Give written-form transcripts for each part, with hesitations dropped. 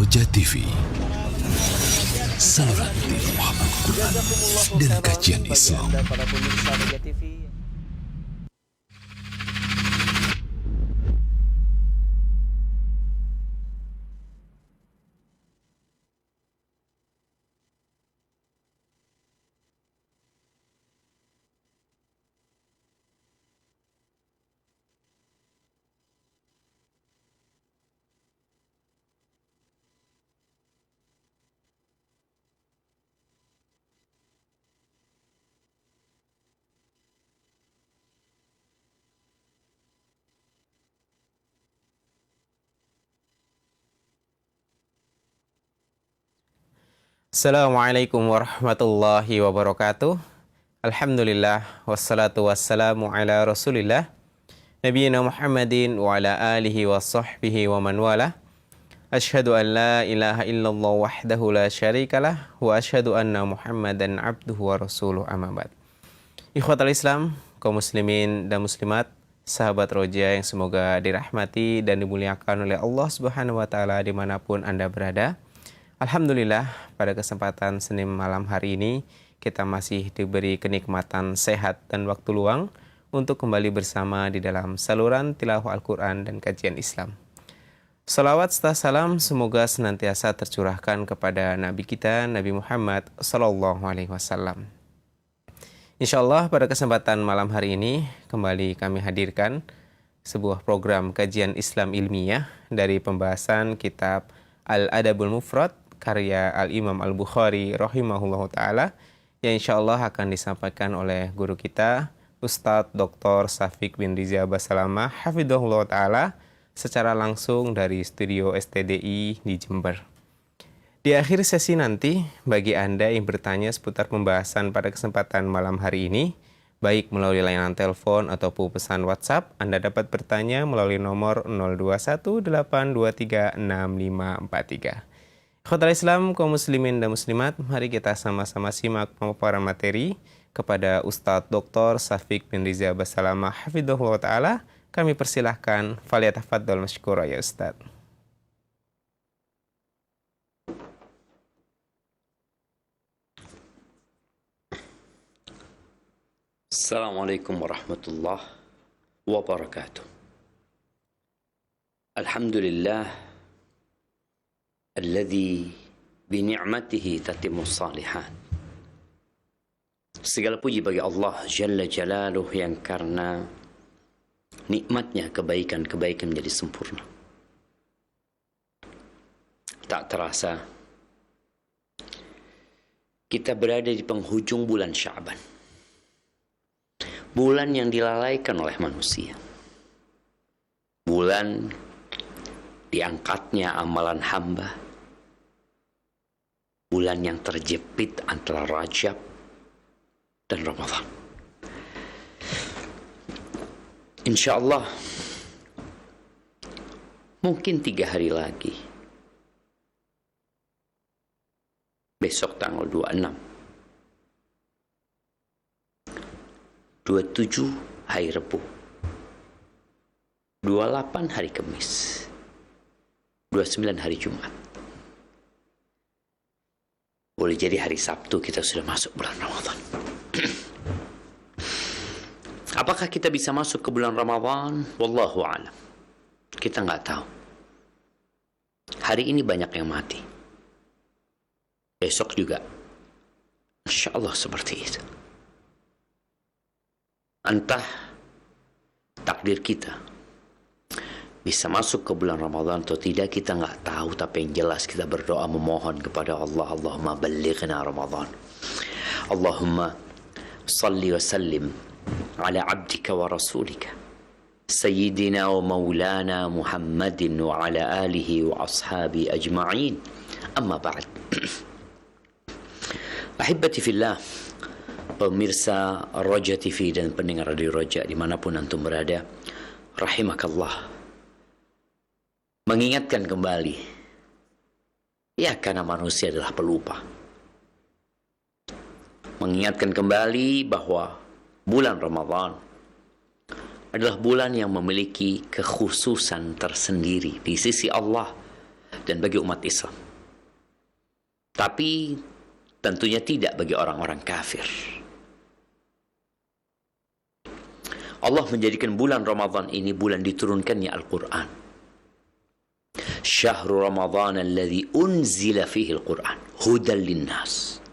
Roja TV, saluran tilaah Al-Quran dan kajian Islam. Para pemirsa Roja TV. Assalamualaikum warahmatullahi wabarakatuh. Alhamdulillah wassalatu wassalamu ala Rasulillah Nabiyina Muhammadin wa ala alihi wa sahbihi wa man wala. Asyhadu an la ilaha illallah wahdahu la syarikalah wa asyhadu anna Muhammadan abduhu wa rasuluh, amma ba'd. Ikhwatal Islam, kaum muslimin dan muslimat, sahabat Roja yang semoga dirahmati dan dimuliakan oleh Allah Subhanahu wa taala dimanapun Anda berada. Alhamdulillah, pada kesempatan Senin malam hari ini kita masih diberi kenikmatan sehat dan waktu luang untuk kembali bersama di dalam saluran tilawah Al-Quran dan kajian Islam. Salawat serta salam semoga senantiasa tercurahkan kepada Nabi kita, Nabi Muhammad SAW. Insyaallah pada kesempatan malam hari ini kembali kami hadirkan sebuah program kajian Islam ilmiah dari pembahasan kitab Al-Adabul Mufrad karya Al-Imam Al-Bukhari rahimahullahu ta'ala, yang insyaallah akan disampaikan oleh guru kita Ustadz Dr. Syafiq bin Riza Basalamah hafidhahullah ta'ala secara langsung dari studio STDI di Jember. Di akhir sesi nanti, bagi Anda yang bertanya seputar pembahasan pada kesempatan malam hari ini, baik melalui layanan telepon ataupun pesan WhatsApp, Anda dapat bertanya melalui nomor 0218236543. Khotul Islam, kaum muslimin dan muslimat, mari kita sama-sama simak pemaparan materi kepada Ustadz Dr. Syafiq bin Riza Basalamah hafidhahullah ta'ala. Kami persilahkan, falyatafaddal masykura ya Ustadz. Assalamualaikum warahmatullahi wabarakatuh. Alhamdulillah alladzi bini'matihi tatimmus salihat. Segala puji bagi Allah Jalla Jalaluh yang karena nikmatnya kebaikan-kebaikan menjadi sempurna. Tak terasa kita berada di penghujung bulan Sya'ban, bulan yang dilalaikan oleh manusia, bulan diangkatnya amalan hamba, bulan yang terjepit antara Rajab dan Ramadan. InsyaAllah mungkin 3 hari lagi, besok tanggal 26, 27 hari Rabu, 28 hari Kamis, 29 hari Jumat. Boleh jadi hari Sabtu kita sudah masuk bulan Ramadan. Apakah kita bisa masuk ke bulan Ramadan? Wallahu a'lam. Kita nggak tahu. Hari ini banyak yang mati. Besok juga. Insya Allah seperti itu. Entah takdir kita bisa masuk ke bulan Ramadan atau tidak, kita nggak tahu. Tapi yang jelas kita berdoa memohon kepada Allah, Allahumma ballighna Ramadan. Allahumma salli wa sallim ala abdika wa rasulika Sayyidina wa maulana Muhammadin wa ala alihi wa ashabi ajma'in. Amma ba'd. Ahibati fillah, pemirsa Roja TV dan pendengar Radio Roja dimanapun antum berada, rahimakallah. Mengingatkan kembali, ya karena manusia adalah pelupa. Mengingatkan kembali bahwa bulan Ramadan adalah bulan yang memiliki kekhususan tersendiri di sisi Allah dan bagi umat Islam. Tapi tentunya tidak bagi orang-orang kafir. Allah menjadikan bulan Ramadan ini bulan diturunkannya Al-Quran. Syahrul Ramadan alladhi unzila fihi Al-Quran hudan linnas.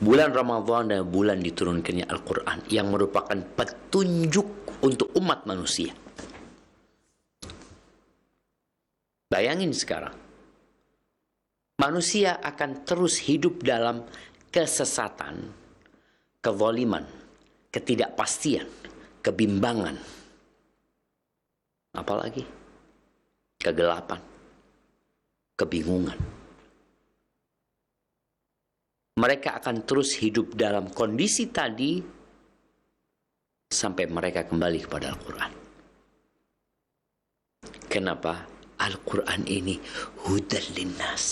Bulan Ramadan adalah bulan diturunkannya Al-Quran yang merupakan petunjuk untuk umat manusia. Bayangin sekarang, manusia akan terus hidup dalam kesesatan, kezaliman, ketidakpastian, kebimbangan, apalagi kegelapan, kebingungan. Mereka akan terus hidup dalam kondisi tadi sampai mereka kembali kepada Al-Quran. Kenapa? Al-Quran ini hudan linnas,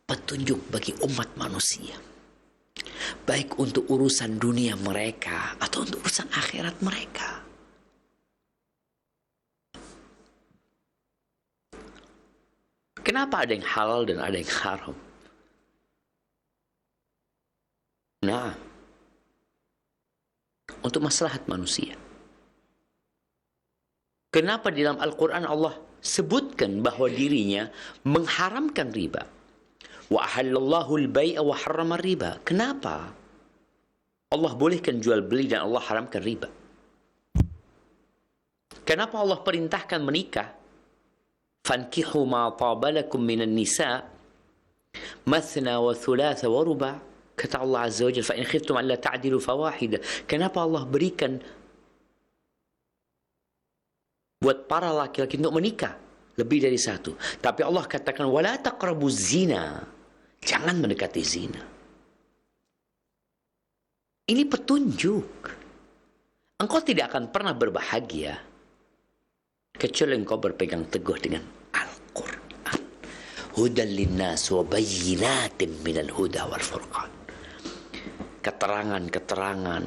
petunjuk bagi umat manusia, baik untuk urusan dunia mereka atau untuk urusan akhirat mereka. Kenapa ada yang halal dan ada yang haram? Nah, untuk maslahat manusia. Kenapa di dalam Al-Quran Allah sebutkan bahwa dirinya mengharamkan riba? Wa ahallallahu al-bai'a wa harrama riba. Kenapa? Allah bolehkan jual beli dan Allah haramkan riba. Kenapa Allah perintahkan menikah? Fankihu ma tabalakum minan nisa mathna wa thulatha wa ruba'. Kata Allah Azza wa Jalla, fa in khiftum an la ta'dilu fawahida. Kenapa Allah berikan buat para laki-laki untuk menikah lebih dari satu? Tapi Allah katakan wala taqrabuz zina. Jangan mendekati zina. Ini petunjuk. Engkau tidak akan pernah berbahagia kecuali engkau berpegang teguh dengan Al-Quran. Hudan linnas wa bayyinatin minal huda wal furqan. Keterangan-keterangan,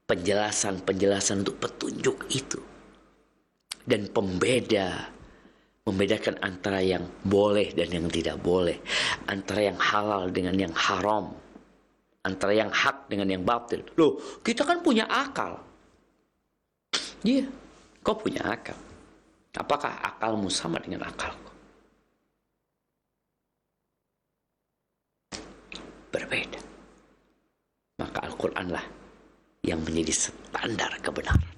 penjelasan-penjelasan untuk petunjuk itu. Dan membedakan antara yang boleh dan yang tidak boleh, antara yang halal dengan yang haram, antara yang hak dengan yang batil. Loh, kita kan punya akal. Iya, kau punya akal. Apakah akalmu sama dengan akalku? Berbeda. Maka Al-Quranlah yang menjadi standar kebenaran.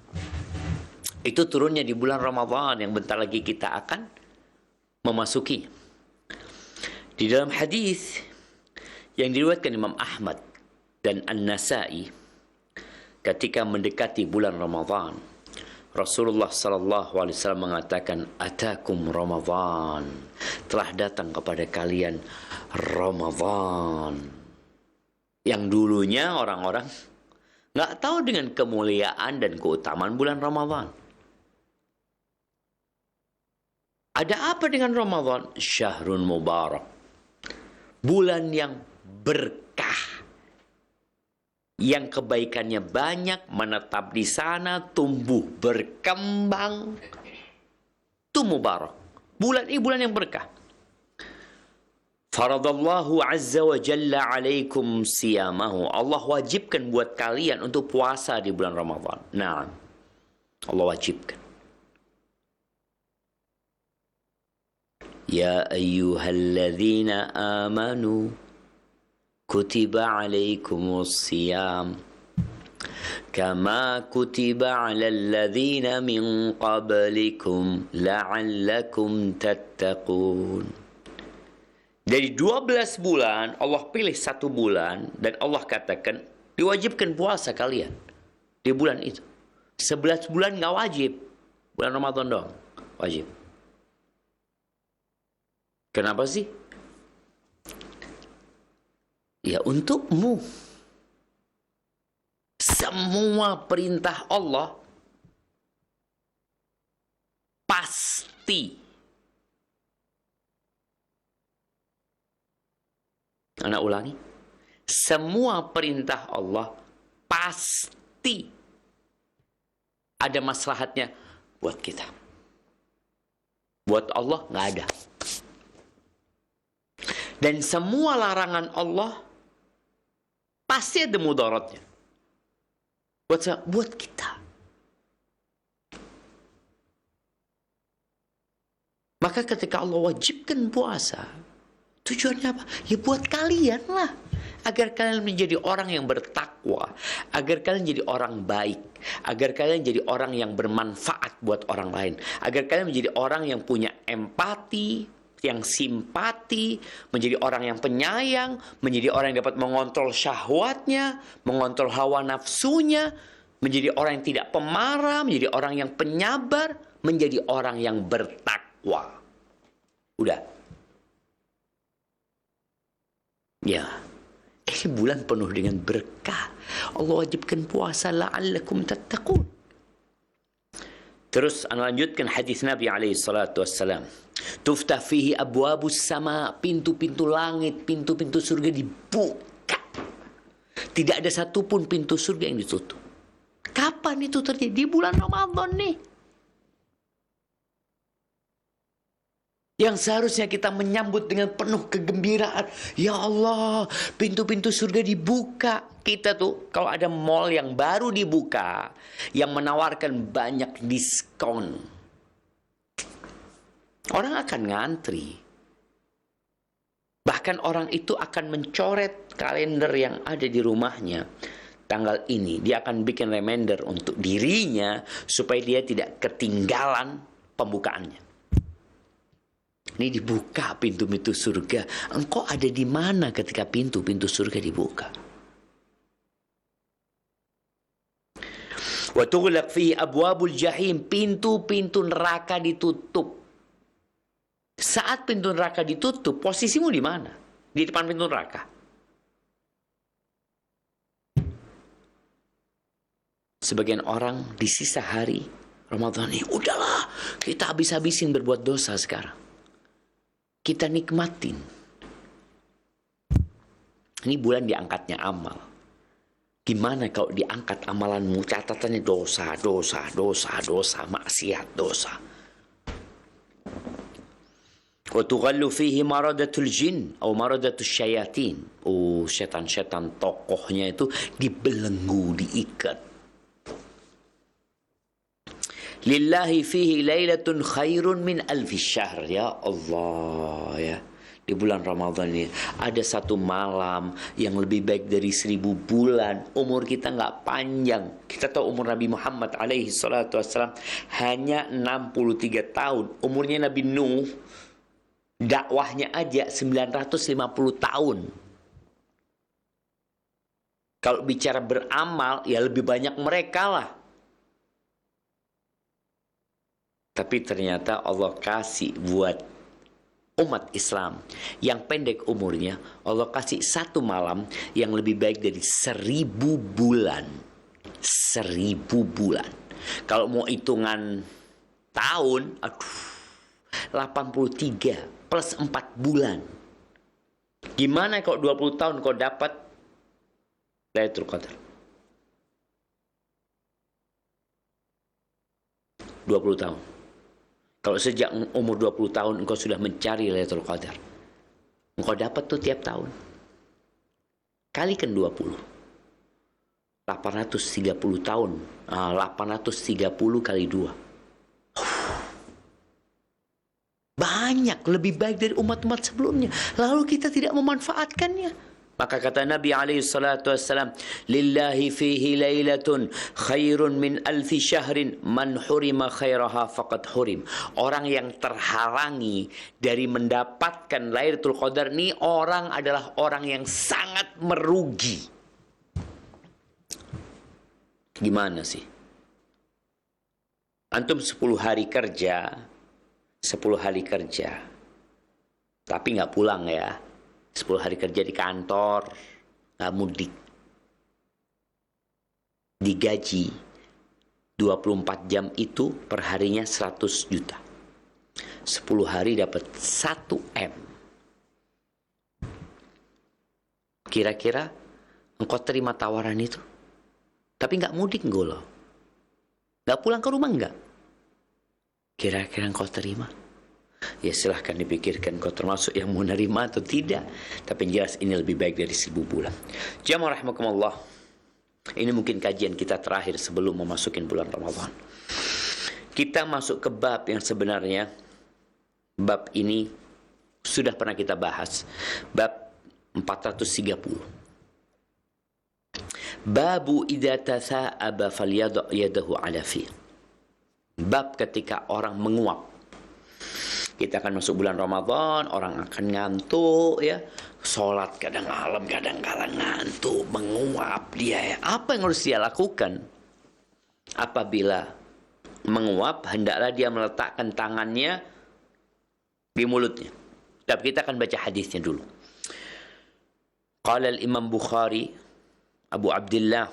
Itu turunnya di bulan Ramadan yang bentar lagi kita akan memasuki. Di dalam hadis yang diriwayatkan Imam Ahmad dan An-Nasa'i, ketika mendekati bulan Ramadan, Rasulullah sallallahu alaihi wasallam mengatakan, "Atakum Ramadan." Telah datang kepada kalian Ramadan. Yang dulunya orang-orang nggak tahu dengan kemuliaan dan keutamaan bulan Ramadan. Ada apa dengan Ramadan? Syahrun Mubarak. Bulan yang berkah. Yang kebaikannya banyak, menetap di sana, tumbuh, berkembang. Itu Mubarak. Bulan ini bulan yang berkah. Faradallahu azza wa jalla alaikum siyamahu. Allah wajibkan buat kalian untuk puasa di bulan Ramadan. Nah, Allah wajibkan. Ya ayyuhalladzina amanu kutiba alaikumus siyam kama kutiba alal ladzina min qablikum la'allakum tattaqun. Dari 12 bulan, Allah pilih 1 bulan, dan Allah katakan, diwajibkan puasa kalian di bulan itu. 11 bulan nggak wajib. Bulan Ramadan dong, wajib. Kenapa sih? Ya untukmu. Semua perintah Allah pasti. Anak ulangi. Semua perintah Allah pasti ada maslahatnya buat kita. Buat Allah nggak ada. Dan semua larangan Allah pasti ada mudaratnya. Buat kita. Maka ketika Allah wajibkan puasa, tujuannya apa? Ya buat kalian lah. Agar kalian menjadi orang yang bertakwa. Agar kalian jadi orang baik. Agar kalian jadi orang yang bermanfaat buat orang lain. Agar kalian menjadi orang yang punya empati, yang simpati, menjadi orang yang penyayang, menjadi orang yang dapat mengontrol syahwatnya, mengontrol hawa nafsunya, menjadi orang yang tidak pemarah, menjadi orang yang penyabar, menjadi orang yang bertakwa. Udah. Ya. Ini bulan penuh dengan berkah. Allah wajibkan puasa la'allakum tattaqun. Terus lanjutkan hadis Nabi alaihi salatu wassalam. Tuftah fihi abwabus sama, pintu-pintu langit, pintu-pintu surga dibuka. Tidak ada satupun pintu surga yang ditutup. Kapan itu terjadi? Di bulan Ramadan nih. Yang seharusnya kita menyambut dengan penuh kegembiraan. Ya Allah, pintu-pintu surga dibuka. Kita tuh, kalau ada mall yang baru dibuka, yang menawarkan banyak diskon, orang akan ngantri. Bahkan orang itu akan mencoret kalender yang ada di rumahnya. Tanggal ini, dia akan bikin reminder untuk dirinya, supaya dia tidak ketinggalan pembukaannya. Ini dibuka pintu-pintu surga. Engkau ada di mana ketika pintu-pintu surga dibuka? Wa tughlaq fihi abwabul jahim, pintu-pintu neraka ditutup. Saat pintu neraka ditutup, posisimu di mana? Di depan pintu neraka. Sebagian orang di sisa hari Ramadan ini, udahlah, kita habis-habisin berbuat dosa sekarang. Kita nikmatin. Ini bulan diangkatnya amal. Gimana kalau diangkat amalanmu, catatannya dosa, maksiat, dosa. Wa tughallu fihi maradatul jin atau maradatul syayatin. Oh, setan-setan tokohnya itu dibelenggu, diikat. Lillahi fihi lailatun khairun min alfi syahr. Ya Allah, ya. Di bulan Ramadan ini ada satu malam yang lebih baik dari 1000 bulan. Umur kita nggak panjang. Kita tahu umur Nabi Muhammad alaihi salatu wassalam hanya 63 tahun. Umurnya Nabi Nuh, dakwahnya aja 950 tahun. Kalau bicara beramal, ya lebih banyak mereka lah. Tapi ternyata Allah kasih buat umat Islam yang pendek umurnya, Allah kasih satu malam yang lebih baik dari 1000 bulan. 1000 bulan. Kalau mau hitungan tahun, 83 plus 4 bulan. Gimana kalau 20 tahun kau dapat Lailatul Qadar? 20 tahun. Kalau sejak umur 20 tahun engkau sudah mencari Lailatul Qadar, engkau dapat tuh tiap tahun. Kalikan 20. 830 tahun. 830 kali 2. Banyak, lebih baik dari umat-umat sebelumnya. Lalu kita tidak memanfaatkannya. Maka kata Nabi SAW, Lillahi fihi laylatun khairun min alfi syahrin man hurima khairaha faqad hurim. Orang yang terhalangi dari mendapatkan Lailatul Qadar ini orang adalah orang yang sangat merugi. Gimana sih? Antum 10 hari kerja, 10 hari kerja, tapi nggak pulang ya. 10 hari kerja di kantor, nggak mudik. Digaji 24 jam itu perharinya 100 juta. 10 hari dapat 1 M. Kira-kira engkau terima tawaran itu? Tapi nggak mudik engkau loh. Nggak pulang ke rumah nggak? Kira-kira engkau terima? Ya silahkan dipikirkan kau termasuk yang menerima atau tidak. Tapi yang jelas ini lebih baik dari 1000 bulan. Jamaah rahimakumullah. Ini mungkin kajian kita terakhir sebelum memasukin bulan Ramadan. Kita masuk ke bab yang sebenarnya bab ini sudah pernah kita bahas. Bab 430. Babu idza tatha'aba falyadha yadahu ala fi. Bab ketika orang menguap. Kita akan masuk bulan Ramadan, orang akan ngantuk ya. Sholat kadang malam, kadang kala ngantuk, menguap dia ya. Apa yang harus dia lakukan? Apabila menguap, hendaklah dia meletakkan tangannya di mulutnya. Tapi kita akan baca hadisnya dulu. Qala al-Imam Bukhari, Abu Abdullah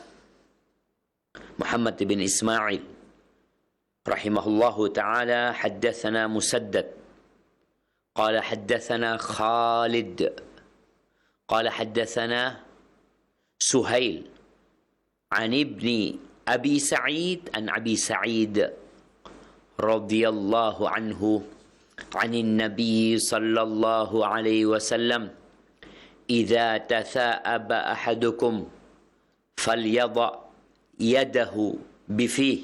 Muhammad bin Ismail rahimahullahu ta'ala, haddathana Musaddad قال حدثنا خالد قال حدثنا سهيل عن ابن أبي سعيد عن أبي سعيد رضي الله عنه عن النبي صلى الله عليه وسلم إذا تثاءب أحدكم فليضع يده بفيه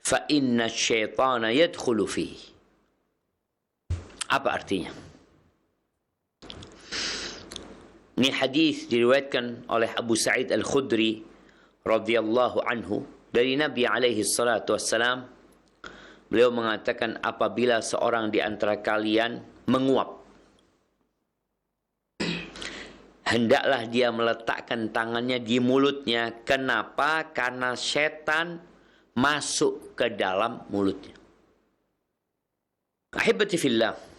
فإن الشيطان يدخل فيه. Apa artinya? Ini hadis diriwayatkan oleh Abu Sa'id Al-Khudri radhiyallahu anhu dari Nabi alaihi salatu wassalam. Beliau mengatakan apabila seorang di antara kalian menguap, hendaklah dia meletakkan tangannya di mulutnya. Kenapa? Karena setan masuk ke dalam mulutnya. Ahibati fillah.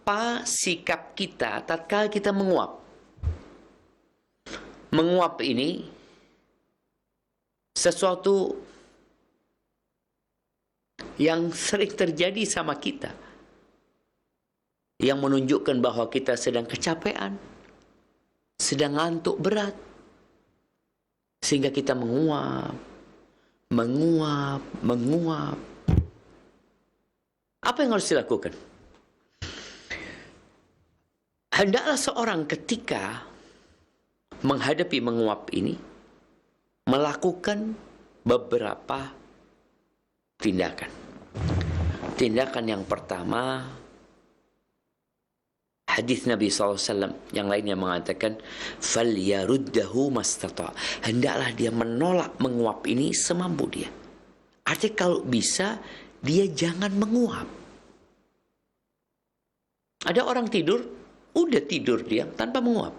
Apa sikap kita tatkala kita menguap? Menguap ini sesuatu yang sering terjadi sama kita, yang menunjukkan bahwa kita sedang kecapean, sedang ngantuk berat, sehingga kita menguap. Apa yang harus dilakukan? Hendaklah seorang ketika menghadapi menguap ini melakukan beberapa tindakan. Tindakan yang pertama, hadis Nabi SAW yang lainnya mengatakan, "Falyaruddahu mastata." Hendaklah dia menolak menguap ini semampu dia. Artinya kalau bisa, dia jangan menguap. Ada orang tidur, udah tidur dia tanpa menguap.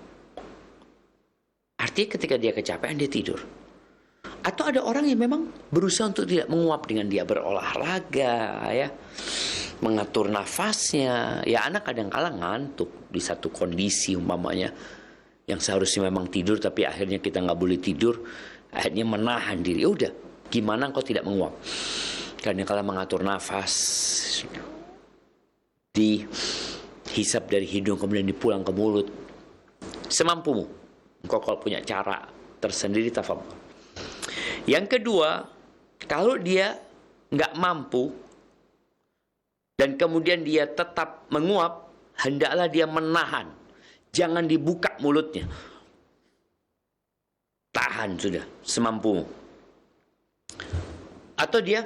Artinya ketika dia kecapean, dia tidur. Atau ada orang yang memang berusaha untuk tidak menguap dengan dia berolahraga, ya, mengatur nafasnya. Ya, anak kadang-kala ngantuk di satu kondisi umpamanya yang seharusnya memang tidur, tapi akhirnya kita nggak boleh tidur, akhirnya menahan diri. Udah, gimana kau tidak menguap? Karena kalau mengatur nafas, dihisap dari hidung kemudian dipulang ke mulut, semampumu. Engkau kalau punya cara tersendiri, tafadhol. Yang kedua, kalau dia nggak mampu dan kemudian dia tetap menguap, hendaklah dia menahan. Jangan dibuka mulutnya. Tahan sudah, semampumu. Atau dia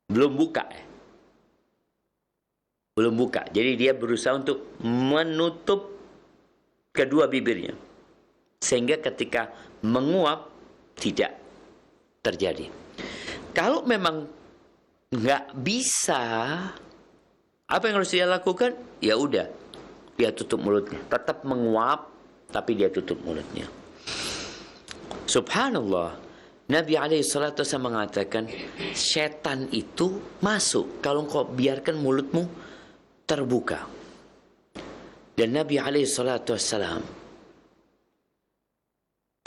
belum buka. Belum buka. Jadi dia berusaha untuk menutup kedua bibirnya. Sehingga ketika menguap, tidak terjadi. Kalau memang nggak bisa, apa yang harus dia lakukan? Ya udah, dia tutup mulutnya. Tetap menguap, tapi dia tutup mulutnya. Subhanallah, Nabi SAW mengatakan, setan itu masuk kalau engkau biarkan mulutmu terbuka. Dan Nabi SAW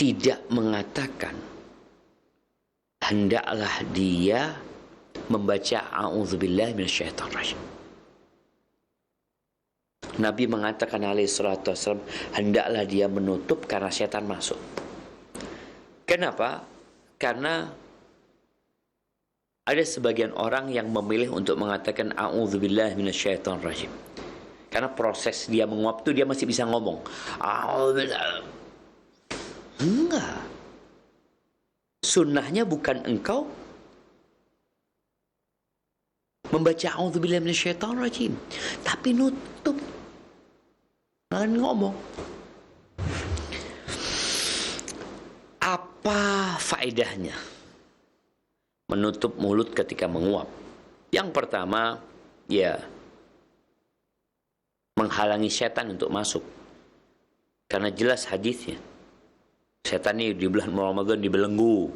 tidak mengatakan hendaklah dia membaca a'udzubillahi minasyaitonirrajim. Nabi mengatakan SAW hendaklah dia menutup karena setan masuk. Kenapa? Karena Ada sebagian orang yang memilih untuk mengatakan a'udzubillahi minasyaitonirrajim. Karena proses dia menguap itu dia masih bisa ngomong. A'udzubillah. Enggak. Sunnahnya bukan engkau membaca a'udzubillahi minasyaitonirrajim, tapi nutup. Jangan ngomong. Apa faedahnya menutup mulut ketika menguap? Yang pertama, ya menghalangi setan untuk masuk. Karena jelas hadisnya. Setan ini di bulan Ramadan dibelenggu.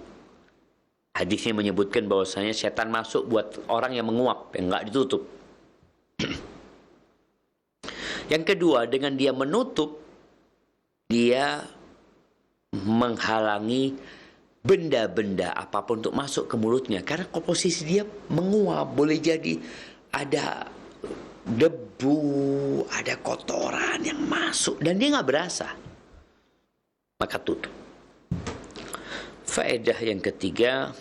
Hadisnya menyebutkan bahwasanya setan masuk buat orang yang menguap, yang enggak ditutup. Yang kedua, dengan dia menutup, dia menghalangi benda-benda apapun untuk masuk ke mulutnya. Karena komposisi dia menguap, boleh jadi ada debu, ada kotoran yang masuk, dan dia nggak berasa. Maka tutup. Faedah yang ketiga,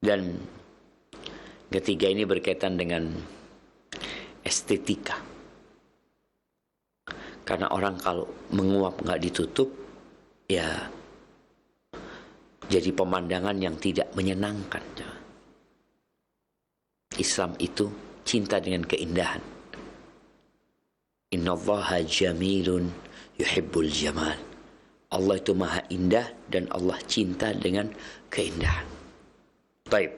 dan ketiga ini berkaitan dengan estetika. Karena orang kalau menguap nggak ditutup, ya jadi pemandangan yang tidak menyenangkan. Islam itu cinta dengan keindahan. Innallaha jamilun yuhibbul jamal. Allah itu maha indah dan Allah cinta dengan keindahan. Baik.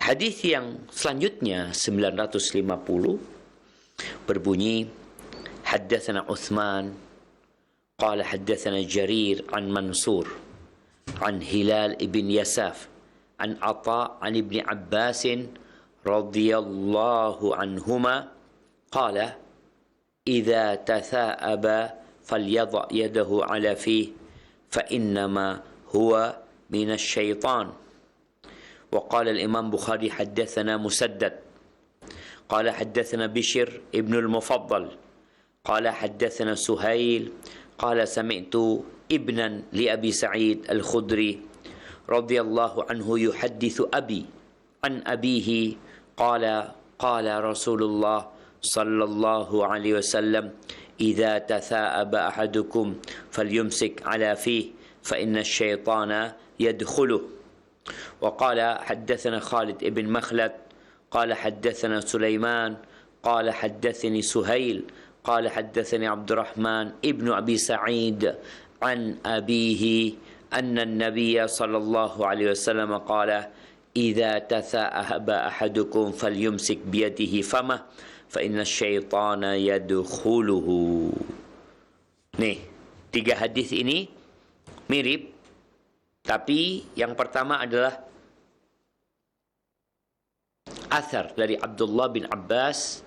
Hadis yang selanjutnya 950 berbunyi, حدثنا عثمان قال حدثنا جرير عن منصور عن هلال بن يساف عن عطاء عن ابن عباس رضي الله عنهما قال إذا تثاءب فليضع يده على فيه فإنما هو من الشيطان. وقال الإمام بخاري حدثنا مسدد قال حدثنا بشر ابن المفضل قال حدثنا سهيل قال سمعت ابنا لأبي سعيد الخدري رضي الله عنه يحدث أبي عن أبيه قال قال رسول الله صلى الله عليه وسلم إذا تثاءب أحدكم فليمسك على فيه فإن الشيطان يدخله. وقال حدثنا خالد بن مخلد قال حدثنا سليمان قال حدثني سهيل قال حدثني عبد الرحمن ابن أبي سعيد عن أبيه أن النبي صلى الله عليه وسلم قال إذا تثاءب أحدكم فليمسك بيده فمه فإن الشيطان يدخله. Nih, tiga hadis ini mirip, tapi yang pertama adalah athar dari Abdullah bin Abbas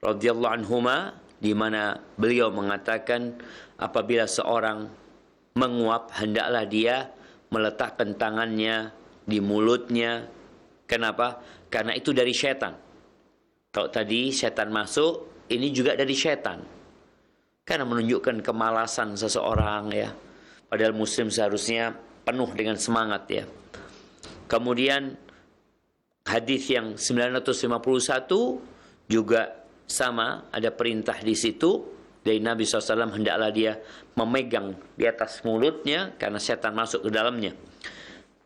radhiyallahu anhuma, di mana beliau mengatakan apabila seorang menguap hendaklah dia meletakkan tangannya di mulutnya. Kenapa? Karena itu dari setan. Kalau tadi setan masuk, ini juga dari setan. Karena menunjukkan kemalasan seseorang ya. Padahal muslim seharusnya penuh dengan semangat ya. Kemudian hadis yang 951 juga sama, ada perintah di situ dari Nabi SAW, hendaklah dia memegang di atas mulutnya karena setan masuk ke dalamnya.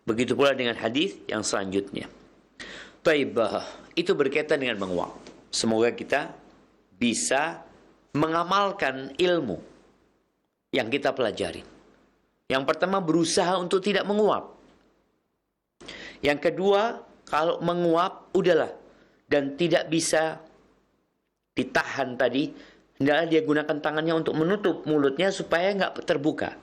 Begitu pula dengan hadis yang selanjutnya. Taibah, itu berkaitan dengan menguap. Semoga kita bisa mengamalkan ilmu yang kita pelajari. Yang pertama, berusaha untuk tidak menguap. Yang kedua, kalau menguap, udahlah. Dan tidak bisa ditahan tadi, hendaklah dia gunakan tangannya untuk menutup mulutnya supaya nggak terbuka.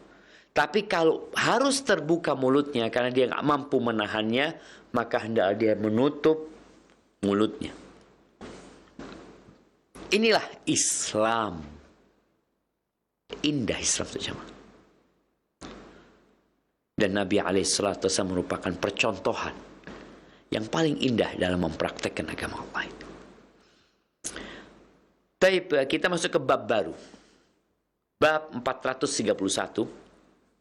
Tapi kalau harus terbuka mulutnya karena dia nggak mampu menahannya, maka hendaklah dia menutup mulutnya. Inilah Islam. Indah Islam itu jemaah. Dan Nabi SAW merupakan percontohan yang paling indah dalam mempraktekkan agama Allah itu. Baik, kita masuk ke bab baru. Bab 431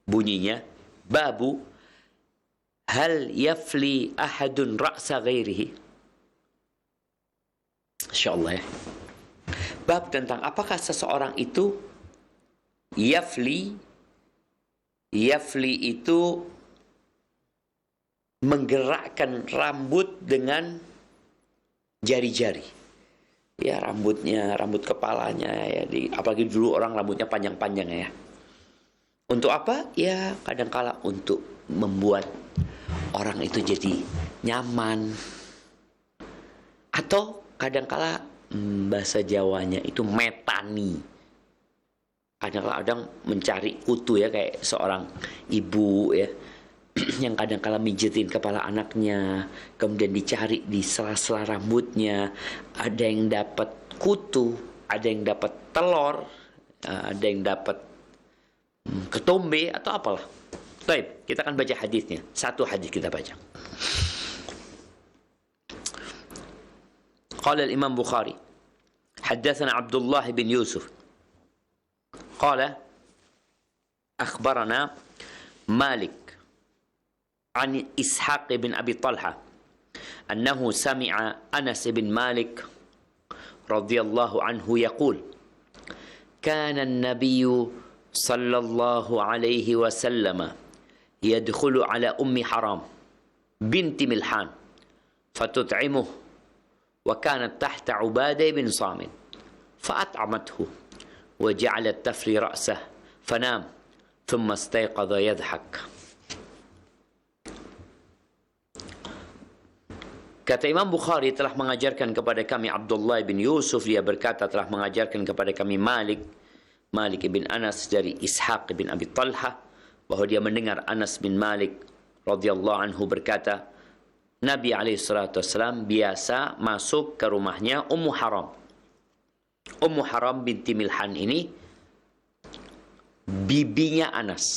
bunyinya, babu hal yafli ahadun ra'sa ghairihi? Insyaallah ya. Bab tentang apakah seseorang itu yafli itu menggerakkan rambut dengan jari-jari. Ya, rambut kepalanya ya, apalagi dulu orang rambutnya panjang-panjang ya. Untuk apa? Ya, kadangkala untuk membuat orang itu jadi nyaman. Atau kadangkala bahasa Jawanya itu metani. Kadang-kadang mencari kutu ya, kayak seorang ibu ya yang kadang-kala mijetin kepala anaknya, kemudian dicari di sela-sela rambutnya, ada yang dapat kutu, ada yang dapat telur, ada yang dapat ketombe atau apalah. Baik, kita akan baca hadisnya. Satu hadis kita baca. Qala al-Imam Bukhari, haddatsana Abdullah bin Yusuf. Qala akhbarana Malik عن إسحاق بن أبي طلحة أنه سمع أنس بن مالك رضي الله عنه يقول كان النبي صلى الله عليه وسلم يدخل على أم حرام بنت ملحان فتطعمه وكانت تحت عبادة بن صامت فأطعمته وجعلت تفلي رأسه فنام ثم استيقظ يضحك. Kata Imam Bukhari telah mengajarkan kepada kami Abdullah bin Yusuf, dia berkata telah mengajarkan kepada kami Malik bin Anas dari Ishaq bin Abi Talha, bahwa dia mendengar Anas bin Malik radhiyallahu anhu berkata, Nabi SAW biasa masuk ke rumahnya Ummu Haram. Ummu Haram binti Milhan ini bibinya Anas,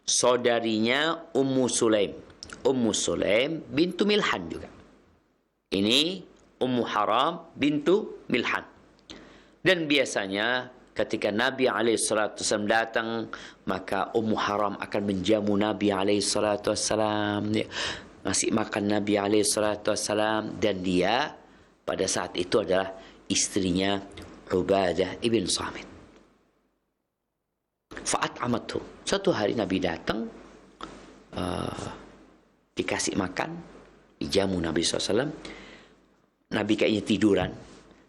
saudarinya Ummu Sulaim. Ummu Sulaim bintu Milhan juga. Ini Ummu Haram bintu Milhan. Dan biasanya ketika Nabi SAW datang, maka Ummu Haram akan menjamu Nabi SAW, ngasih makan Nabi SAW, dan dia pada saat itu adalah istrinya Ubadah ibn Samit. Fa'at'amathu. Suatu hari Nabi datang, dikasih makan, dijamu Nabi SAW. Nabi kayaknya tiduran,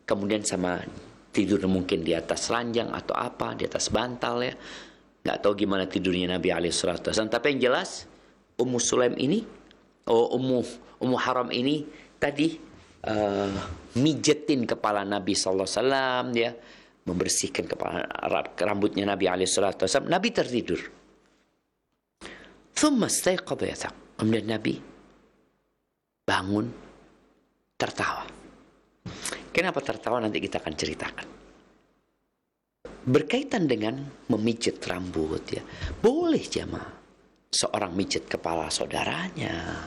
kemudian sama tidur mungkin di atas ranjang atau apa, di atas bantal ya, nggak tahu gimana tidurnya Nabi SAW. Tapi yang jelas Ummu Sulaim ini, Ummu Haram ini tadi mijetin kepala Nabi SAW ya, membersihkan kepala rambutnya Nabi SAW. Nabi tertidur. Thumma staiqadha yataq. Kemudian Nabi bangun tertawa. Kenapa tertawa nanti kita akan ceritakan. Berkaitan dengan memijit rambut ya. Boleh jamaah seorang mijit kepala saudaranya.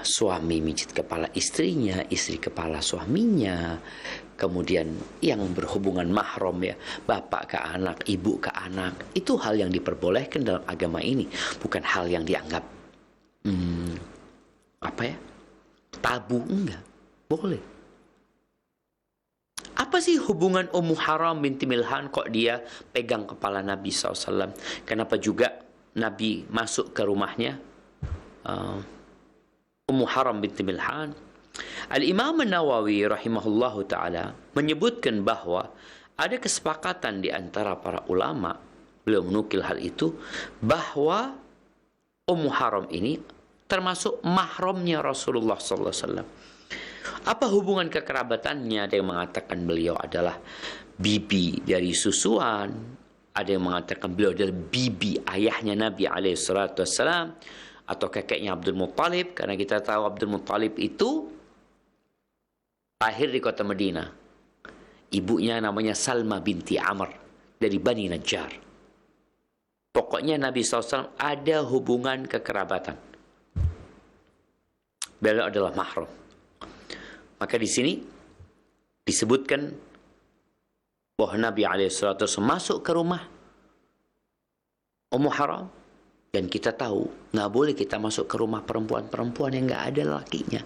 Suami mijit kepala istrinya, istri kepala suaminya. Kemudian yang berhubungan mahram ya, bapak ke anak, ibu ke anak. Itu hal yang diperbolehkan dalam agama ini. Bukan hal yang dianggap tabu, enggak. Boleh. Apa sih hubungan Ummu Haram binti Milhan kok dia pegang kepala Nabi SAW? Kenapa juga Nabi masuk ke rumahnya Ummu Haram binti Milhan? Al-Imam An-Nawawi rahimahullahu ta'ala menyebutkan bahwa ada kesepakatan di antara para ulama, beliau menukil hal itu, bahwa Ummu Haram ini termasuk mahramnya Rasulullah SAW. Apa hubungan kekerabatannya? Ada yang mengatakan beliau adalah bibi dari susuan, ada yang mengatakan beliau adalah bibi ayahnya Nabi SAW, atau kakeknya Abdul Muttalib, karena kita tahu Abdul Muttalib itu lahir di kota Madinah. Ibunya namanya Salma binti Amr dari Bani Najjar. Pokoknya Nabi SAW ada hubungan kekerabatan. Beliau adalah mahram. Maka di sini disebutkan bahwa Nabi SAW masuk ke rumah Ummu Haram Dan kita tahu, nggak boleh kita masuk ke rumah perempuan-perempuan yang nggak ada lakinya,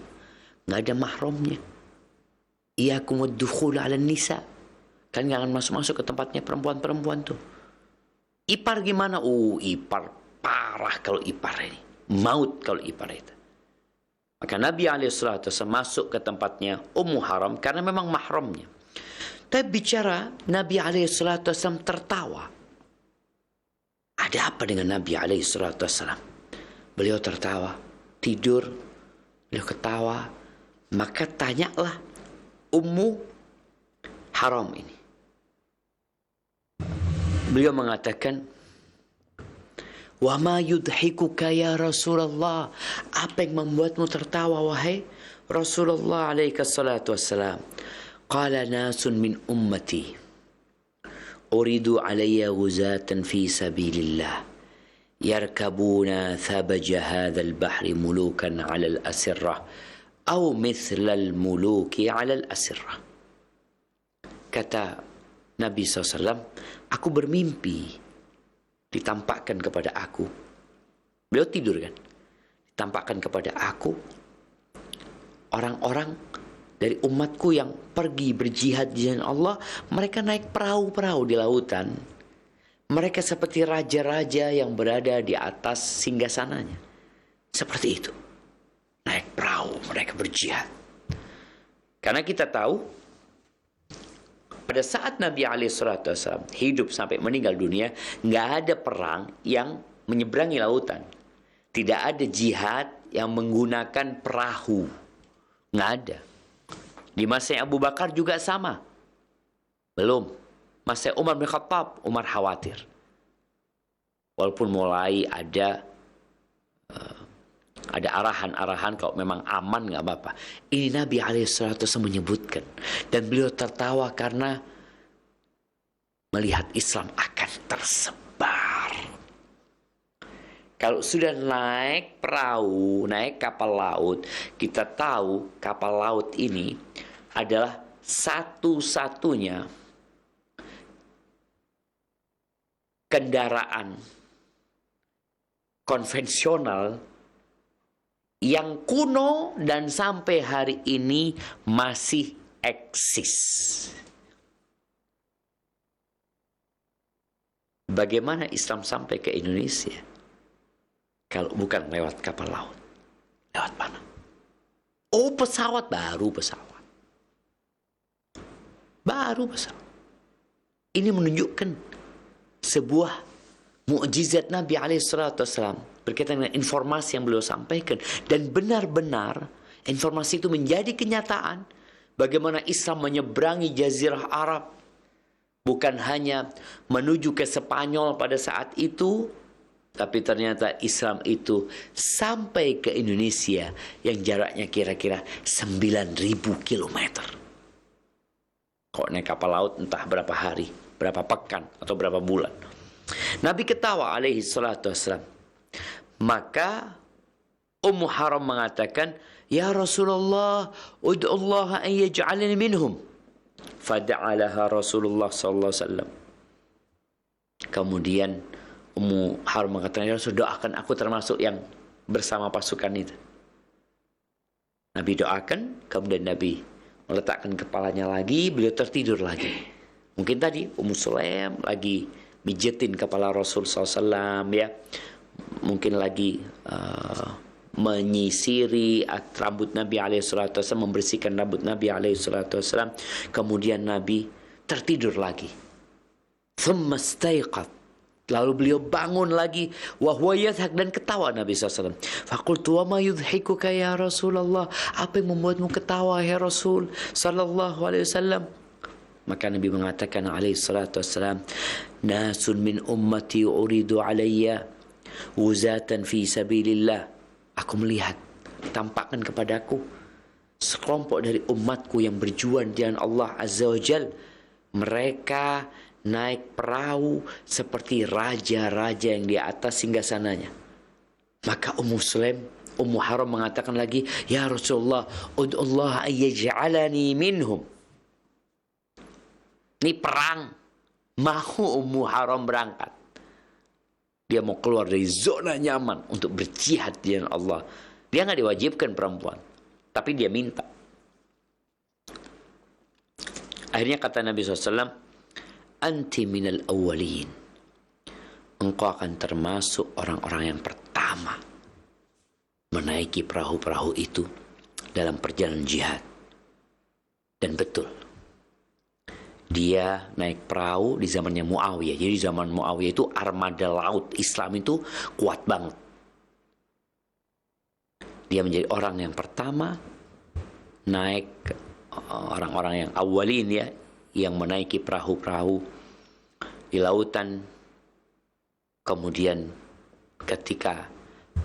nggak ada mahramnya. Iyakumud dukhul ala nisa. Kan jangan masuk-masuk ke tempatnya perempuan-perempuan tuh. Ipar gimana? Ipar parah kalau ipar ini. Maut kalau ipar itu. Maka Nabi SAW masuk ke tempatnya Ummu Haram karena memang mahramnya. Tapi bicara Nabi SAW tertawa. Ada apa dengan Nabi SAW? Beliau tertawa, tidur, beliau ketawa. Maka tanyalah Ummu Haram ini. Beliau mengatakan, "Wa ma yudhikuka ya Rasulullah?" Apa yang membuatmu tertawa wahai Rasulullah alaihi salatu wassalam? Qala nasun min ummati uridu alayya ghuzatan fi sabilillah yarkabuna thabaja hadzal bahri mulukan 'ala al-asirrah aw mithla al-muluki 'ala al-asirrah. Kata Nabi SAW, aku bermimpi ditampakkan kepada aku. Beliau tidur kan? Ditampakkan kepada aku orang-orang dari umatku yang pergi berjihad di jalan Allah. Mereka naik perahu-perahu di lautan. Mereka seperti raja-raja yang berada di atas singgasananya. Seperti itu. Naik perahu, mereka berjihad. Karena kita tahu, pada saat Nabi SAW hidup sampai meninggal dunia, nggak ada perang yang menyeberangi lautan. Tidak ada jihad yang menggunakan perahu. Nggak ada. Di masa Abu Bakar juga sama. Belum. Masa Umar bin Khattab, Umar khawatir. Walaupun mulai ada arahan-arahan kalau memang aman nggak apa-apa. Ini Nabi SAW menyebutkan. Dan beliau tertawa karena melihat Islam akan tersebar. Kalau sudah naik perahu, naik kapal laut, kita tahu kapal laut ini adalah satu-satunya kendaraan konvensional yang kuno dan sampai hari ini masih eksis. Bagaimana Islam sampai ke Indonesia? Kalau bukan lewat kapal laut. Lewat mana? Oh, pesawat. Baru pesawat. Baru pesawat. Ini menunjukkan sebuah mukjizat Nabi SAW berkaitan dengan informasi yang beliau sampaikan. Dan benar-benar informasi itu menjadi kenyataan. Bagaimana Islam menyeberangi Jazirah Arab. Bukan hanya menuju ke Spanyol pada saat itu, tapi ternyata Islam itu sampai ke Indonesia yang jaraknya kira-kira 9.000 kilometer. Kok naik kapal laut entah berapa hari, berapa pekan, atau berapa bulan. Nabi ketawa alaihi salatu wassalam. Maka Ummu Haram mengatakan, "Ya Rasulullah, ud'ullaha an yaj'alani minhum." Fada'alaha Rasulullah sallallahu alaihi wasallam. Kemudian Ummu Haram mengatakan, "Ya Rasul, doakan aku termasuk yang bersama pasukan itu." Nabi doakan, kemudian Nabi meletakkan kepalanya lagi, beliau tertidur lagi. Mungkin tadi Ummu Sulaim lagi mijetin kepala Rasul SAW, ya. Mungkin lagi menyisiri rambut Nabi SAW, membersihkan rambut Nabi SAW. Kemudian Nabi tertidur lagi. Thumma staiqat. Lalu beliau bangun lagi, wa huwa yadhak, dan ketawa Nabi SAW. Faqultu wa ma yudhikuka ya Rasulullah? Apa yang membuatmu ketawa ya Rasul sallallahu alaihi wasallam? Maka Nabi mengatakan alaihi salatu wassalam, nasun min ummati uridu alayya wuzatan fi sabilillah. Aku melihat, tampakkan kepadaku sekelompok dari umatku yang berjuang di jalan Allah Azza wa Jal. Mereka naik perahu seperti raja-raja yang di atas singgasananya. Maka Ummu Haram mengatakan lagi, "Ya Rasulullah, ud'ullah ayyaj'alani minhum." Ini perang. Mau Ummu Haram berangkat. Dia mau keluar dari zona nyaman untuk berjihad di jalan Allah. Dia nggak diwajibkan perempuan, tapi dia minta. Akhirnya kata Nabi SAW, anti minal awwalin. Engkau akan termasuk orang-orang yang pertama menaiki perahu-perahu itu dalam perjalanan jihad. Dan betul, dia naik perahu di zamannya Muawiyah. Jadi zaman Muawiyah itu armada laut Islam itu kuat banget. Dia menjadi orang yang pertama naik, orang-orang yang awalin ya, yang menaiki perahu-perahu di lautan. Kemudian ketika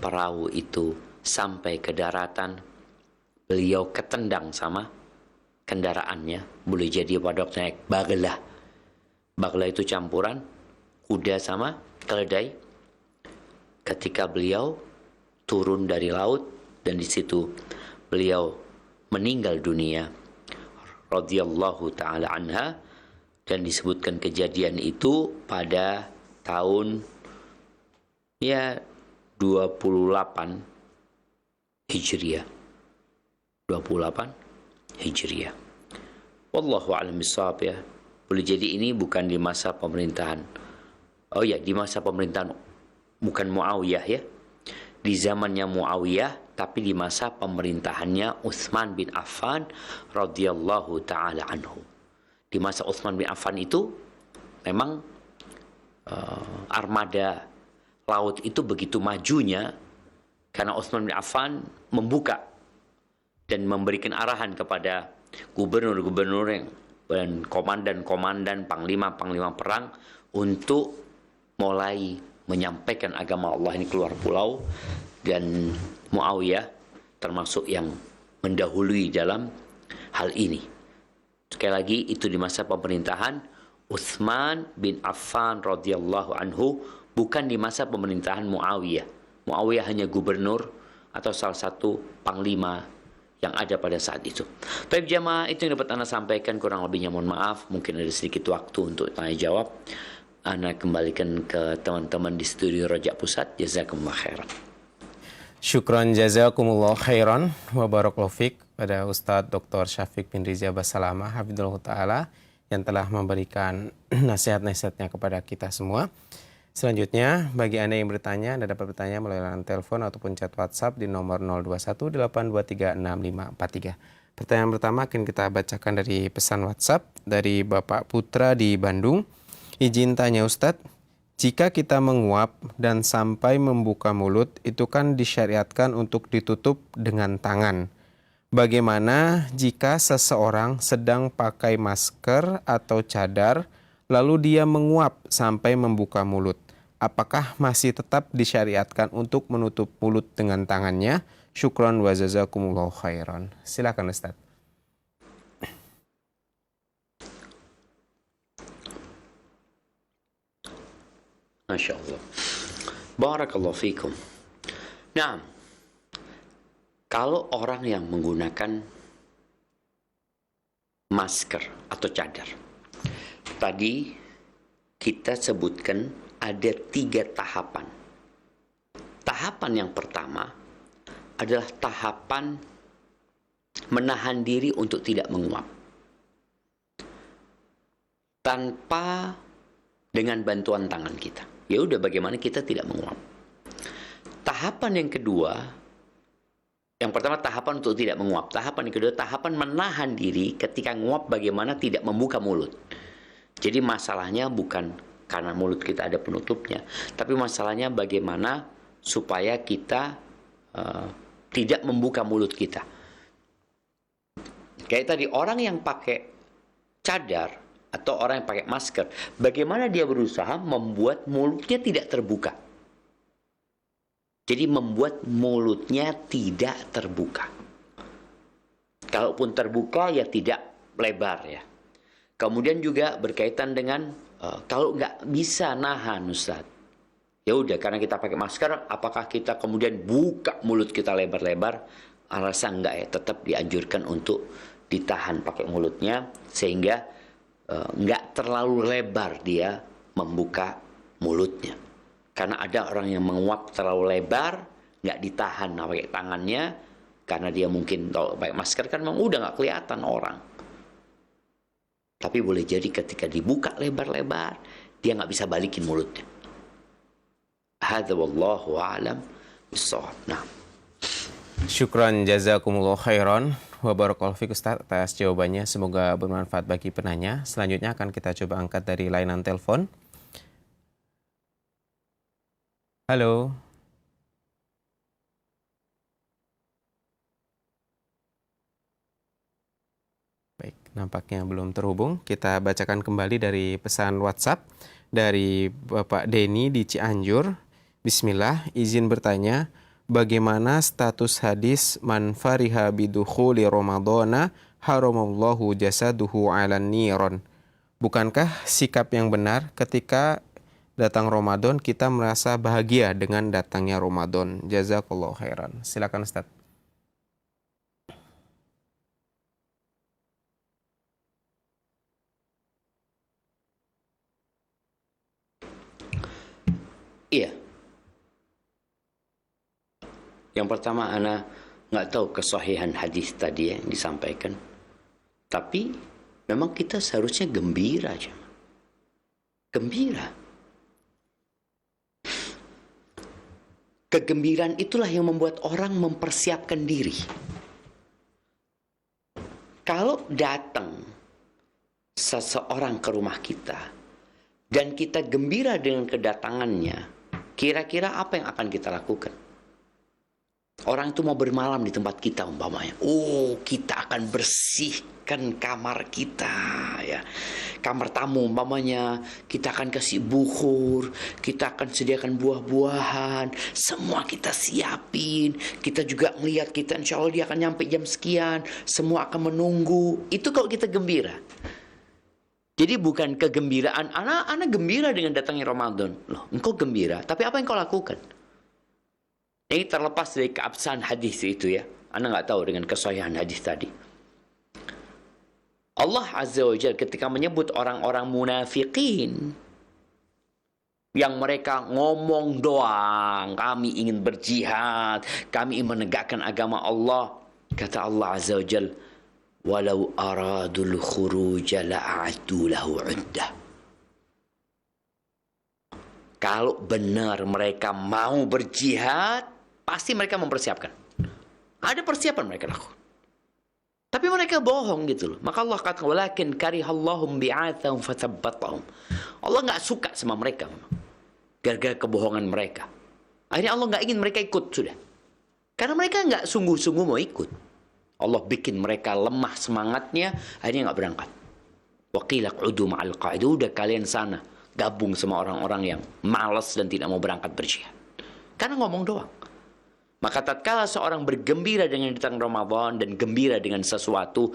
perahu itu sampai ke daratan, beliau ketendang sama kendaraannya. Boleh jadi pada waktu naik baglah. Baglah itu campuran kuda sama keledai. Ketika beliau turun dari laut, dan di situ beliau meninggal dunia radhiyallahu taala anha, dan disebutkan kejadian itu pada tahun 28 Hijriah. 28 Hijriah. Wallahu a'lam bishawab ya. Boleh jadi ini bukan di masa pemerintahan. Oh ya, di masa pemerintahan bukan Muawiyah ya. Di zamannya Muawiyah, tapi di masa pemerintahannya Utsman bin Affan radhiyallahu taala anhu. Di masa Utsman bin Affan itu memang armada laut itu begitu majunya karena Utsman bin Affan membuka dan memberikan arahan kepada gubernur-gubernur dan komandan-komandan, panglima-panglima perang untuk mulai menyampaikan agama Allah ini keluar pulau. Dan Muawiyah termasuk yang mendahului dalam hal ini. Sekali lagi itu di masa pemerintahan Utsman bin Affan radhiyallahu anhu, bukan di masa pemerintahan Muawiyah. Muawiyah hanya gubernur atau salah satu panglima yang ada pada saat itu. Baik jamaah, itu yang dapat Anda sampaikan, kurang lebihnya mohon maaf. Mungkin ada sedikit waktu untuk tanya jawab. Anda kembalikan ke teman-teman di studio Rojak Pusat. Jazakumullah khairan. Syukran jazakumullah khairan wa barakallahu fiik pada Ustadz Dr. Syafiq bin Riza Basalamah hafizallahu taala yang telah memberikan nasihat-nasihatnya kepada kita semua. Selanjutnya, bagi Anda yang bertanya, Anda dapat bertanya melalui layanan telepon ataupun chat WhatsApp di nomor 0218236543. Pertanyaan pertama akan kita bacakan dari pesan WhatsApp dari Bapak Putra di Bandung. Izin tanya Ustadz, jika kita menguap dan sampai membuka mulut, itu kan disyariatkan untuk ditutup dengan tangan. Bagaimana jika seseorang sedang pakai masker atau cadar, lalu dia menguap sampai membuka mulut? Apakah masih tetap disyariatkan untuk menutup mulut dengan tangannya? Syukran wa jazakumullahu khairan. Silakan Ustadz. Masya Allah. Barakallahu fikum. Nah, kalau orang yang menggunakan masker atau cadar, tadi kita sebutkan ada 3 tahapan. Tahapan yang pertama adalah tahapan menahan diri untuk tidak menguap. Tanpa dengan bantuan tangan kita. Ya udah, bagaimana kita tidak menguap. Tahapan yang kedua, yang pertama tahapan untuk tidak menguap. Tahapan yang kedua, tahapan menahan diri ketika menguap, bagaimana tidak membuka mulut. Jadi masalahnya bukan karena mulut kita ada penutupnya, tapi masalahnya bagaimana supaya kita tidak membuka mulut kita. Kayak tadi orang yang pakai cadar atau orang yang pakai masker, bagaimana dia berusaha membuat mulutnya tidak terbuka. Jadi membuat mulutnya tidak terbuka. Kalaupun terbuka ya tidak lebar ya. Kemudian juga berkaitan dengan kalau nggak bisa nahan Ustaz, ya udah, karena kita pakai masker, apakah kita kemudian buka mulut kita lebar-lebar? Rasa enggak ya, tetap dianjurkan untuk ditahan pakai mulutnya sehingga nggak terlalu lebar dia membuka mulutnya. Karena ada orang yang menguap terlalu lebar, nggak ditahan pakai tangannya, karena dia mungkin kalau pakai masker kan memang udah nggak kelihatan orang. Tapi boleh jadi ketika dibuka lebar-lebar, dia nggak bisa balikin mulutnya. Hadza wallahu a'lam bissawab. Nah. Syukran jazakumullah khairan wa barakallahu fiik Ustaz atas jawabannya. Semoga bermanfaat bagi penanya. Selanjutnya akan kita coba angkat dari layanan telepon. Halo. Baik, nampaknya belum terhubung. Kita bacakan kembali dari pesan WhatsApp dari Bapak Denny di Cianjur. Bismillah, izin bertanya, bagaimana status hadis man fariha bidukhuli Ramadhana haramallahu jasaduhu 'alan niron? Bukankah sikap yang benar ketika datang Ramadan kita merasa bahagia dengan datangnya Ramadan? Jazakallahu khairan. Silakan Ustaz. Iya. Yang pertama, ana nggak tahu kesahihan hadis tadi yang disampaikan. Tapi memang kita seharusnya gembira aja. Gembira. Kegembiraan itulah yang membuat orang mempersiapkan diri. Kalau datang seseorang ke rumah kita dan kita gembira dengan kedatangannya, kira-kira apa yang akan kita lakukan? Orang itu mau bermalam di tempat kita umpamanya. Oh, kita akan bersihkan kamar kita, ya. Kamar tamu umpamanya, kita akan kasih bukhur, kita akan sediakan buah-buahan, semua kita siapin. Kita juga melihat kita insya Allah dia akan nyampe jam sekian, semua akan menunggu. Itu kalau kita gembira. Jadi bukan kegembiraan, anak gembira dengan datangnya Ramadan. Loh, engkau gembira, tapi apa yang kau lakukan? Ini terlepas dari keabsahan hadis itu ya. Anda nggak tahu dengan kesahihan hadis tadi. Allah Azza wa Jalla ketika menyebut orang-orang munafikin yang mereka ngomong doang, kami ingin berjihad, kami ingin menegakkan agama Allah. Kata Allah Azza wa Jalla, walau aradul khuruja la'adu lahu 'uddah. Kalau benar mereka mau berjihad, pasti mereka mempersiapkan. Ada persiapan mereka lakukan. Tapi mereka bohong gitu loh. Maka Allah kata, walakin karihallahum bi'athahum fathabbatahum. Allah nggak suka sama mereka. Gara-gara kebohongan mereka. Akhirnya Allah nggak ingin mereka ikut sudah. Karena mereka nggak sungguh-sungguh mau ikut. Allah bikin mereka lemah semangatnya, akhirnya nggak berangkat. Wa qila q'udu ma'al qa'id. Udah kalian sana, gabung sama orang-orang yang malas dan tidak mau berangkat berjihad. Karena ngomong doang. Maka tatkala seorang bergembira dengan datang Ramadan dan gembira dengan sesuatu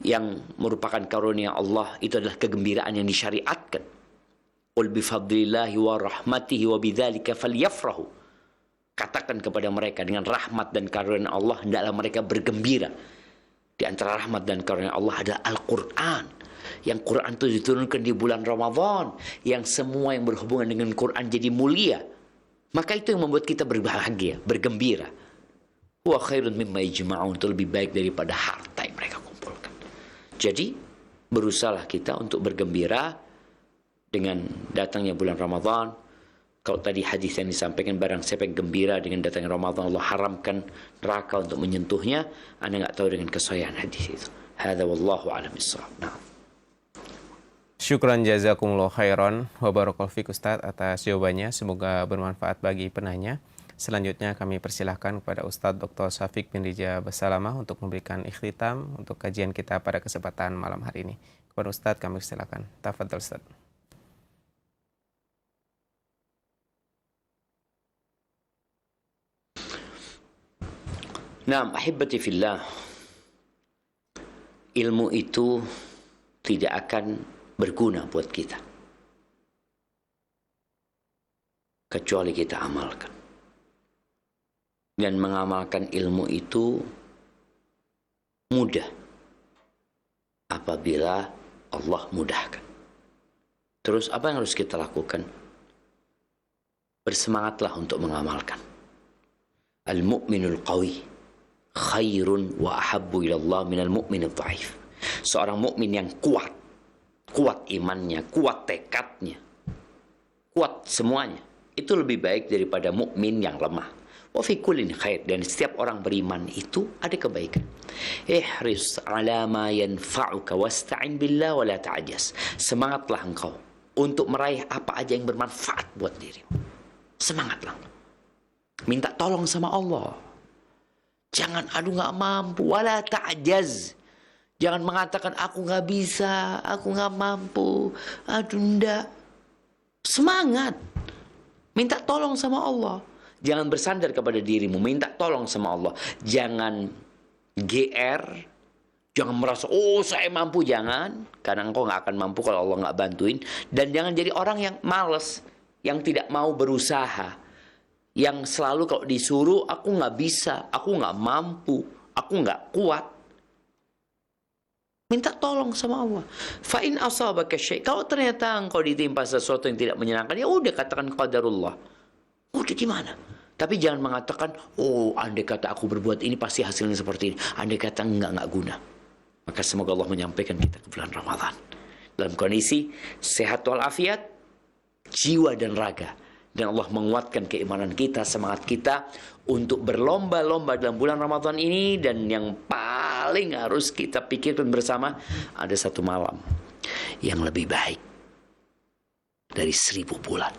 yang merupakan karunia Allah, itu adalah kegembiraan yang disyariatkan. Qul bifadlillahi wa rahmatihi wa bidzalika falyafrahu. Katakan kepada mereka dengan rahmat dan karunia Allah, hendaklah mereka bergembira. Di antara rahmat dan karunia Allah adalah Al-Quran. Yang Quran itu diturunkan di bulan Ramadan, yang semua yang berhubungan dengan Quran jadi mulia. Maka itu yang membuat kita berbahagia, bergembira. Wa khairun mimma yajma'un, itu lebih baik daripada harta yang mereka kumpulkan. Jadi, berusahalah kita untuk bergembira dengan datangnya bulan Ramadan. Kalau tadi hadis yang disampaikan, barang siapa yang gembira dengan datangnya Ramadan, Allah haramkan neraka untuk menyentuhnya. Anda nggak tahu dengan kesahihan hadis itu. Hadza wallahu a'lam bissawab. Nah. Syukran jazakumullah khairan wa barakallahu fiik Ustaz atas jawabannya. Semoga bermanfaat bagi penanya. Selanjutnya kami persilahkan kepada Ustaz Dr. Syafiq bin Rija Basalamah untuk memberikan ikhtitam untuk kajian kita pada kesempatan malam hari ini. Kepada Ustaz kami persilahkan. Tafadhol Ustaz. Naam, ahibati fillah. Ilmu itu tidak akan berguna buat kita kecuali kita amalkan. Dan mengamalkan ilmu itu mudah apabila Allah mudahkan. Terus apa yang harus kita lakukan? bersemangatlah untuk mengamalkan. Al-mu'minul qawi khairun wa ahabbu ilallah minal mu'minul dhaif. Seorang mukmin yang kuat imannya, kuat tekadnya, kuat semuanya, itu lebih baik daripada mukmin yang lemah. Wa fi kullin khair, dan setiap orang beriman itu ada kebaikan. Ihris ala ma yanfa'uka wasta'in billah wa la ta'jas. Semangatlah engkau untuk meraih apa aja yang bermanfaat buat dirimu. Semangatlah. Minta tolong sama Allah. Jangan aduh nggak mampu, wala ta'jaz. Jangan mengatakan aku nggak bisa, aku nggak mampu, aduh ndak. Semangat. Minta tolong sama Allah. Jangan bersandar kepada dirimu, minta tolong sama Allah. Jangan GR, jangan merasa, oh saya mampu, jangan. Karena engkau nggak akan mampu kalau Allah nggak bantuin. Dan jangan jadi orang yang malas, yang tidak mau berusaha. Yang selalu kalau disuruh, aku nggak bisa, aku nggak mampu, aku nggak kuat. Minta tolong sama Allah. Fa'in asabaka syai'. Kalau ternyata engkau ditimpa sesuatu yang tidak menyenangkan, ya udah katakan qadarullah. Udah gimana? Tapi jangan mengatakan, oh andai kata aku berbuat ini pasti hasilnya seperti ini. Andai kata enggak guna. Maka semoga Allah menyampaikan kita ke bulan Ramadan dalam kondisi sehat walafiat, jiwa dan raga. Dan Allah menguatkan keimanan kita, semangat kita untuk berlomba-lomba dalam bulan Ramadan ini. Dan yang paling harus kita pikirkan bersama, ada satu malam yang lebih baik dari 1000 bulan.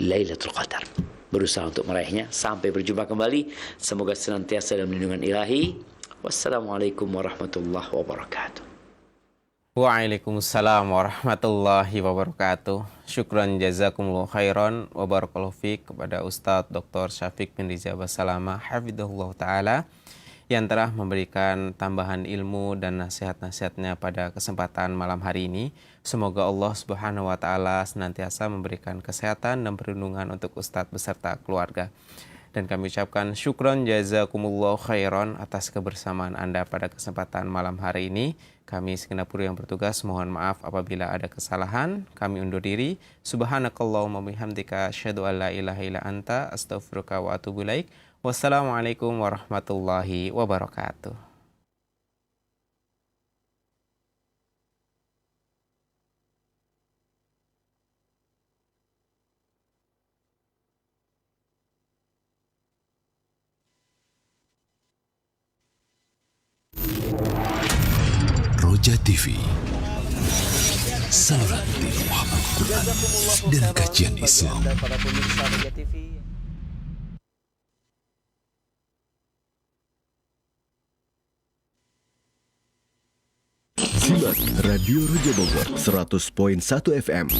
Lailatul Qadar. Berusaha untuk meraihnya. Sampai berjumpa kembali. Semoga senantiasa dalam lindungan ilahi. Wassalamualaikum warahmatullahi wabarakatuh. Waalaikumsalam warahmatullahi wabarakatuh. Syukran jazakumullah khairan wa barakallahu fiik kepada Ustadz Dr. Syafiq bin Riza Basalama hafidhahullah ta'ala yang telah memberikan tambahan ilmu dan nasihat-nasihatnya pada kesempatan malam hari ini. Semoga Allah Subhanahu wa taala senantiasa memberikan kesehatan dan perlindungan untuk Ustadz beserta keluarga. Dan kami ucapkan syukron jazakumullah khairan atas kebersamaan Anda pada kesempatan malam hari ini. Kami segenap kru yang bertugas mohon maaf apabila ada kesalahan. Kami undur diri. Subhanakallahumma bihamdika asyhadu an la ilaha illa anta astaghfiruka wa atubu ilaik. Wassalamualaikum warahmatullahi wabarakatuh. Roja TV, saluran tiruah Al-Quran dan kajian Islam. Dan para pemirsa Roja TV. Simak Radio Roja Bogor 100.1 FM.